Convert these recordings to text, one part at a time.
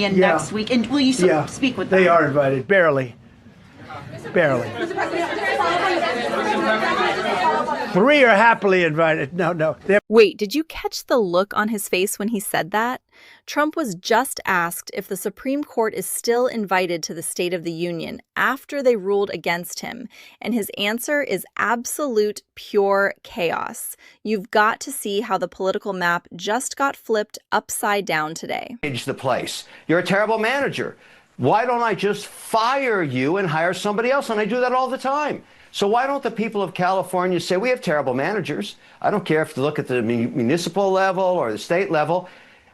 next week. And will you speak with them? They are invited, barely. Barely. 3 are happily invited. No. Wait, did you catch the look on his face when he said that? Trump was just asked if the Supreme Court is still invited to the State of the Union after they ruled against him, and his answer is absolute pure chaos. You've got to see how the political map just got flipped upside down today. The place. You're a terrible manager. Why don't I just fire you and hire somebody else? And I do that all the time. So why don't the people of California say, we have terrible managers? I don't care if you look at the municipal level or the state level.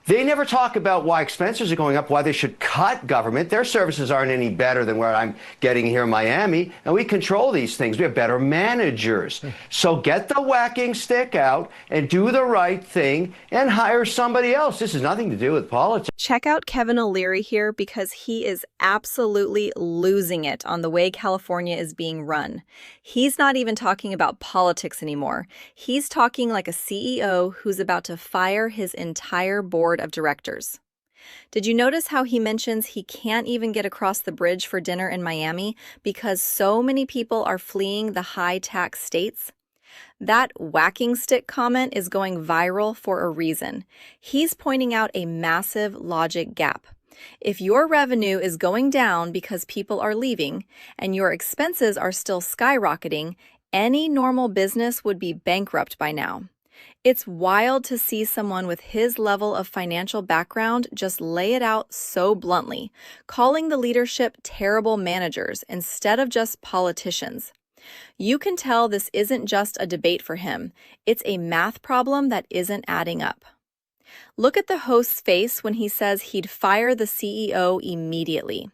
They never talk about why expenses are going up, why they should cut government. Their services aren't any better than what I'm getting here in Miami. And we control these things. We have better managers. So get the whacking stick out and do the right thing and hire somebody else. This has nothing to do with politics. Check out Kevin O'Leary here because he is absolutely losing it on the way California is being run. He's not even talking about politics anymore. He's talking like a CEO who's about to fire his entire board of directors. Did you notice how he mentions he can't even get across the bridge for dinner in Miami because so many people are fleeing the high-tax states? That whacking stick comment is going viral for a reason. He's pointing out a massive logic gap. If your revenue is going down because people are leaving and your expenses are still skyrocketing, any normal business would be bankrupt by now. It's wild to see someone with his level of financial background just lay it out so bluntly, calling the leadership terrible managers instead of just politicians. You can tell this isn't just a debate for him. It's a math problem that isn't adding up. Look at the host's face when he says he'd fire the CEO immediately.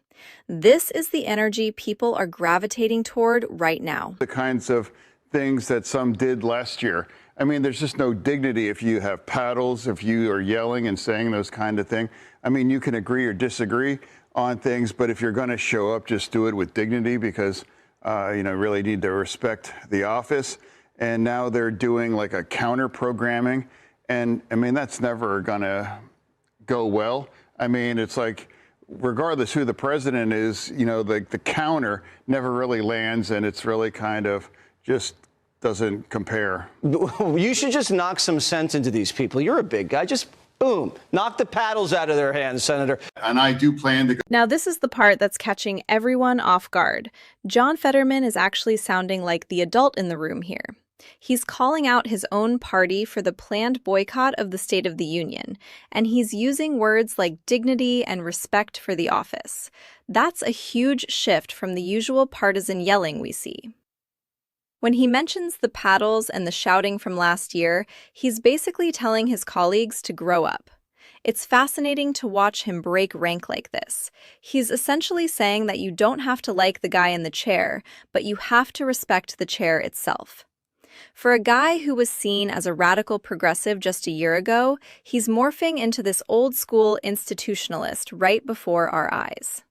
This is the energy people are gravitating toward right now. The kinds of things that some did last year. I mean, there's just no dignity if you have paddles, if you are yelling and saying those kind of things. I mean, you can agree or disagree on things, but if you're going to show up, just do it with dignity because, really need to respect the office. And now they're doing like a counter programming. And I mean, that's never going to go well. I mean, it's like, regardless who the president is, the counter never really lands and it's really kind of just doesn't compare. You should just knock some sense into these people. You're a big guy. Just boom, knock the paddles out of their hands, Senator. And I do plan to go. Now, this is the part that's catching everyone off guard. John Fetterman is actually sounding like the adult in the room here. He's calling out his own party for the planned boycott of the State of the Union, and he's using words like dignity and respect for the office. That's a huge shift from the usual partisan yelling we see. When he mentions the paddles and the shouting from last year, he's basically telling his colleagues to grow up. It's fascinating to watch him break rank like this. He's essentially saying that you don't have to like the guy in the chair, but you have to respect the chair itself. For a guy who was seen as a radical progressive just a year ago, he's morphing into this old-school institutionalist right before our eyes.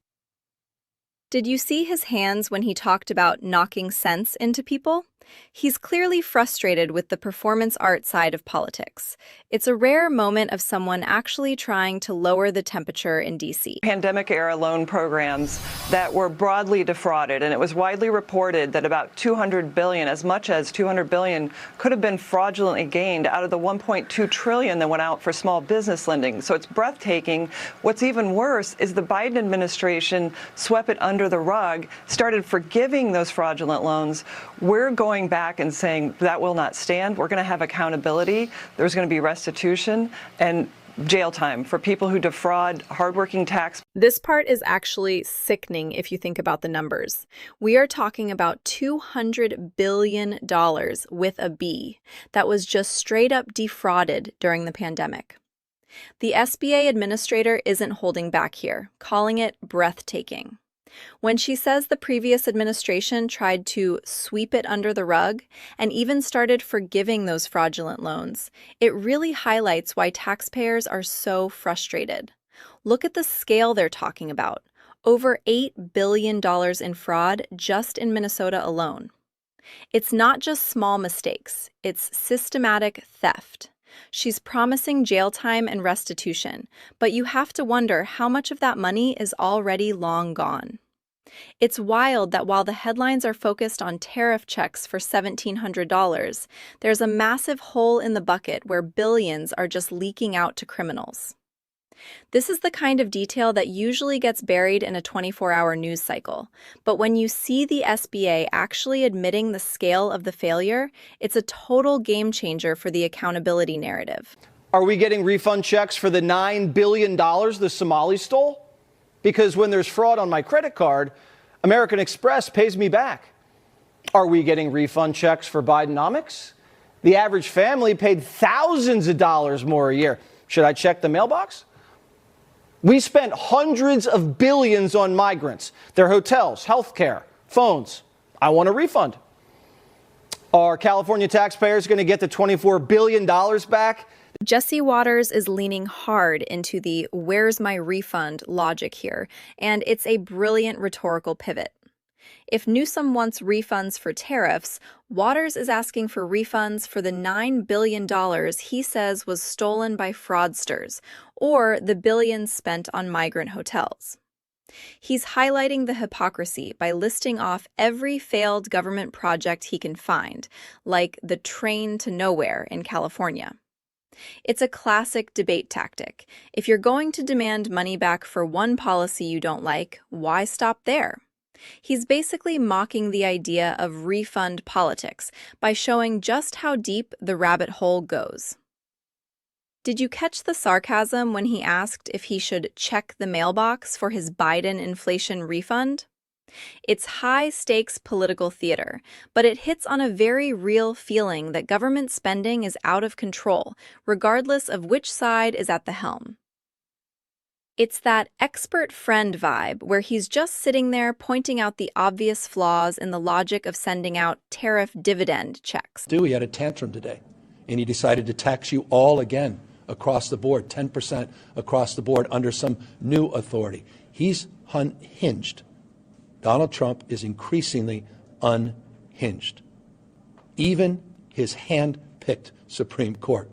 Did you see his hands when he talked about knocking sense into people? He's clearly frustrated with the performance art side of politics. It's a rare moment of someone actually trying to lower the temperature in D.C. Pandemic-era loan programs that were broadly defrauded, and it was widely reported that about $200 billion, as much as $200 billion, could have been fraudulently gained out of the $1.2 trillion that went out for small business lending. So it's breathtaking. What's even worse is the Biden administration swept it under the rug, started forgiving those fraudulent loans. We're going back and saying that will not stand. We're going to have accountability. There's going to be restitution and jail time for people who defraud hardworking taxpayers. This part is actually sickening if you think about the numbers. We are talking about $200 billion with a B that was just straight up defrauded during the pandemic. The SBA administrator isn't holding back here, calling it breathtaking. When she says the previous administration tried to sweep it under the rug and even started forgiving those fraudulent loans, it really highlights why taxpayers are so frustrated. Look at the scale they're talking about. Over $8 billion in fraud just in Minnesota alone. It's not just small mistakes, it's systematic theft. She's promising jail time and restitution, but you have to wonder how much of that money is already long gone. It's wild that while the headlines are focused on tariff checks for $1,700, there's a massive hole in the bucket where billions are just leaking out to criminals. This is the kind of detail that usually gets buried in a 24-hour news cycle, but when you see the SBA actually admitting the scale of the failure, it's a total game changer for the accountability narrative. Are we getting refund checks for the $9 billion the Somalis stole? Because when there's fraud on my credit card, American Express pays me back. Are we getting refund checks for Bidenomics? The average family paid thousands of dollars more a year. Should I check the mailbox? We spent hundreds of billions on migrants, their hotels, health care, phones. I want a refund. Are California taxpayers going to get the $24 billion back? Jesse Watters is leaning hard into the "where's my refund" logic here, and it's a brilliant rhetorical pivot. If Newsom wants refunds for tariffs, Watters is asking for refunds for the $9 billion he says was stolen by fraudsters, or the billions spent on migrant hotels. He's highlighting the hypocrisy by listing off every failed government project he can find, like the train to nowhere in California. It's a classic debate tactic. If you're going to demand money back for one policy you don't like, why stop there? He's basically mocking the idea of refund politics by showing just how deep the rabbit hole goes. Did you catch the sarcasm when he asked if he should check the mailbox for his Biden inflation refund? It's high-stakes political theater, but it hits on a very real feeling that government spending is out of control, regardless of which side is at the helm. It's that expert friend vibe where he's just sitting there pointing out the obvious flaws in the logic of sending out tariff dividend checks. He had a tantrum today, and he decided to tax you all again across the board, 10% across the board under some new authority. He's unhinged. Donald Trump is increasingly unhinged. Even his hand-picked Supreme Court.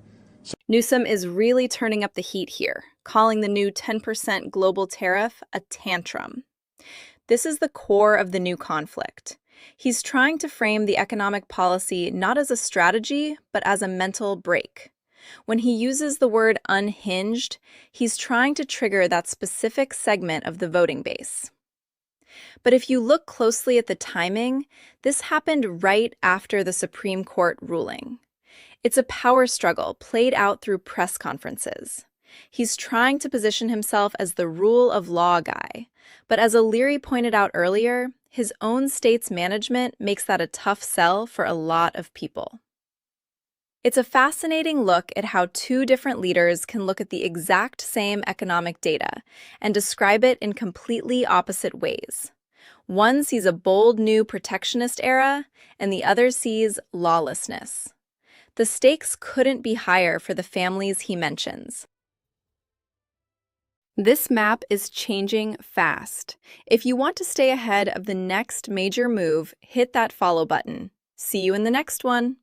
Newsom is really turning up the heat here, calling the new 10% global tariff a tantrum. This is the core of the new conflict. He's trying to frame the economic policy not as a strategy, but as a mental break. When he uses the word unhinged, he's trying to trigger that specific segment of the voting base. But if you look closely at the timing, this happened right after the Supreme Court ruling. It's a power struggle played out through press conferences. He's trying to position himself as the rule of law guy, but as O'Leary pointed out earlier, his own state's management makes that a tough sell for a lot of people. It's a fascinating look at how two different leaders can look at the exact same economic data and describe it in completely opposite ways. One sees a bold new protectionist era, and the other sees lawlessness. The stakes couldn't be higher for the families he mentions. This map is changing fast. If you want to stay ahead of the next major move, hit that follow button. See you in the next one.